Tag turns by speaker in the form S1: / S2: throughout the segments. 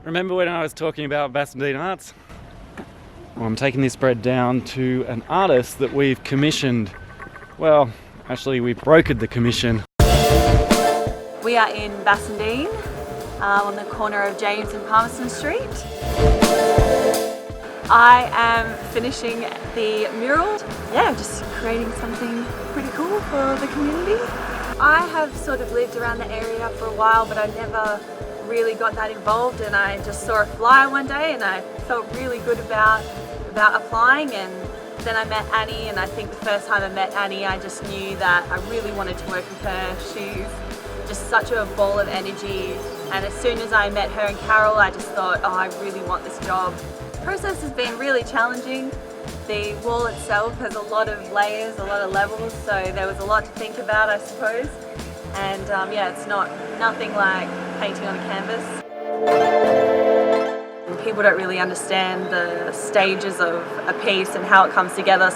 S1: Remember when I was talking about Bassendean arts? Well, I'm taking this bread down to an artist that we've commissioned. Well, actually we've brokered the commission.
S2: We are in Bassendean, on the corner of James and Palmerston Street. I am finishing the mural. Yeah, just creating something pretty cool for the community. I have sort of lived around the area for a while, but I never really got that involved, and I just saw a flyer one day and I felt really good about applying, and then I met Annie, and I think the first time I met Annie I just knew that I really wanted to work with her. She's just such a ball of energy, and as soon as I met her and Carol I just thought, oh, I really want this job. The process has been really challenging. The wall itself has a lot of layers, a lot of levels, so there was a lot to think about, I suppose. And yeah, it's nothing like painting on a canvas. People don't really understand the stages of a piece and how it comes together.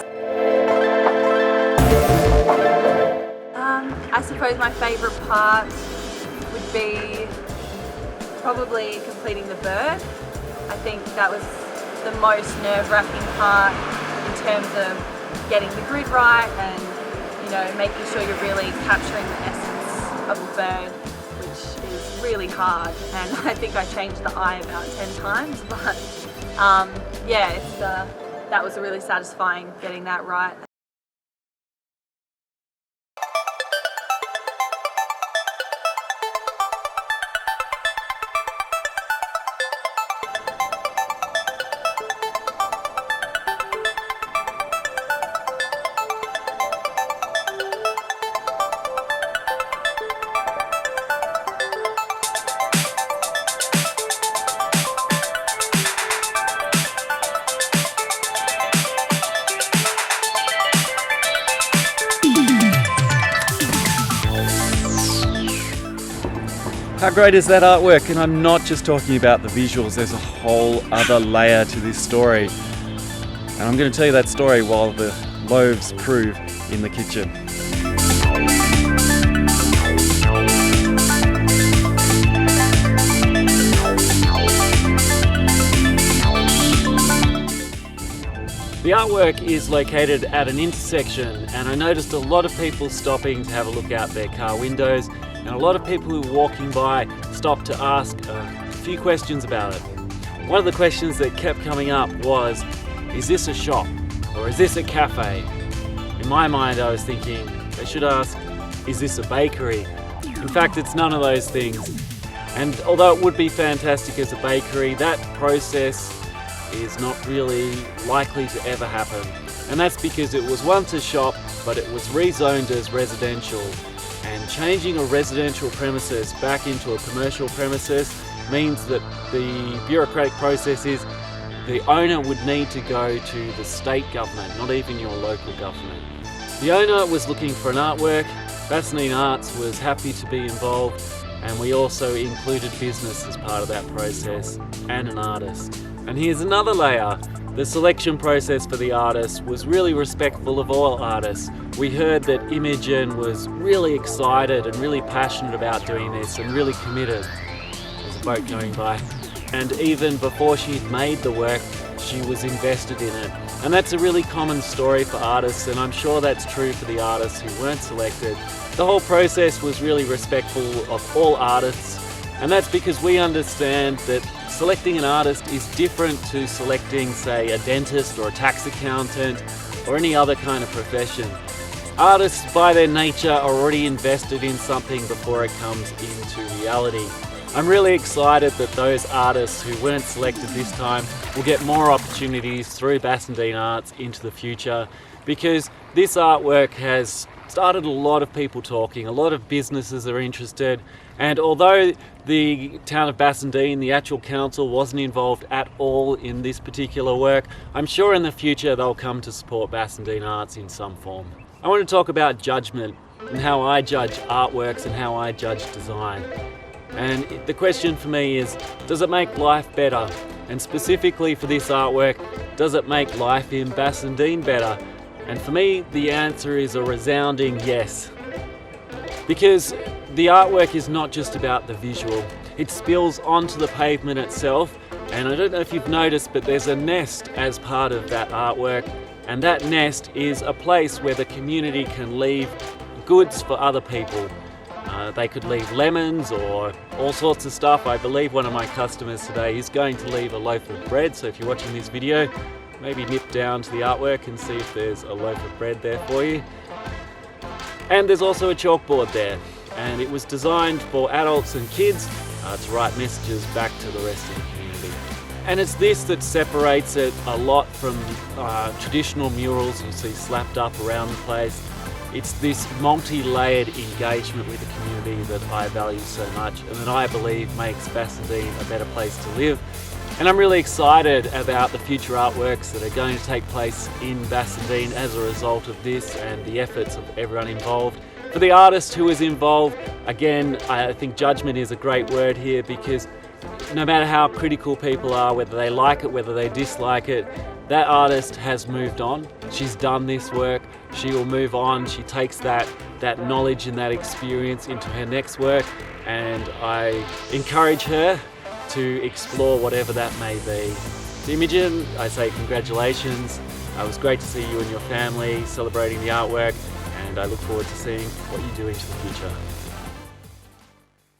S2: I suppose my favourite part would be probably completing the bird. I think that was the most nerve-wracking part in terms of getting the grid right and, you know, making sure you're really capturing the essence of a bird, which is really hard, and I think I changed the eye about 10 times, but yeah, that was really satisfying getting that right.
S1: How great is that artwork? And I'm not just talking about the visuals, there's a whole other layer to this story. And I'm going to tell you that story while the loaves prove in the kitchen. The artwork is located at an intersection, and I noticed a lot of people stopping to have a look out their car windows, and a lot of people who were walking by stopped to ask a few questions about it. One of the questions that kept coming up was, is this a shop or is this a cafe? In my mind I was thinking they should ask, is this a bakery? In fact, it's none of those things. And although it would be fantastic as a bakery, that process is not really likely to ever happen. And that's because it was once a shop, but it was rezoned as residential. And changing a residential premises back into a commercial premises means that the bureaucratic process is the owner would need to go to the state government, not even your local government. The owner was looking for an artwork, Bassendean Arts was happy to be involved, and we also included business as part of that process and an artist. And here's another layer. The selection process for the artists was really respectful of all artists. We heard that Imogen was really excited and really passionate about doing this and really committed. There's a boat going by. And even before she'd made the work, she was invested in it. And that's a really common story for artists, and I'm sure that's true for the artists who weren't selected. The whole process was really respectful of all artists, and that's because we understand that selecting an artist is different to selecting, say, a dentist or a tax accountant or any other kind of profession. Artists, by their nature, are already invested in something before it comes into reality. I'm really excited that those artists who weren't selected this time will get more opportunities through Bassendean Arts into the future, because this artwork has started a lot of people talking, a lot of businesses are interested, and although the town of Bassendean, the actual council, wasn't involved at all in this particular work, I'm sure in the future they'll come to support Bassendean Arts in some form. I want to talk about judgment and how I judge artworks and how I judge design. And the question for me is, does it make life better? And specifically for this artwork, does it make life in Bassendean better? And for me, the answer is a resounding yes. Because the artwork is not just about the visual. it spills onto the pavement itself. And I don't know if you've noticed, but there's a nest as part of that artwork. And that nest is a place where the community can leave goods for other people. They could leave lemons or all sorts of stuff. I believe one of my customers today is going to leave a loaf of bread. So if you're watching this video, maybe nip down to the artwork and see if there's a loaf of bread there for you. And there's also a chalkboard there. And it was designed for adults and kids to write messages back to the rest of the community. And it's this that separates it a lot from traditional murals you see slapped up around the place. It's this multi-layered engagement with the community that I value so much and that I believe makes Bassendean a better place to live. And I'm really excited about the future artworks that are going to take place in Bassendean as a result of this and the efforts of everyone involved. For the artist who is involved, again, I think judgment is a great word here, because no matter how critical people are, whether they like it, whether they dislike it, that artist has moved on. She's done this work. She will move on. She takes that knowledge and that experience into her next work, and I encourage her to explore whatever that may be. To Imogen, I say congratulations. It was great to see you and your family celebrating the artwork, and I look forward to seeing what you do into the future.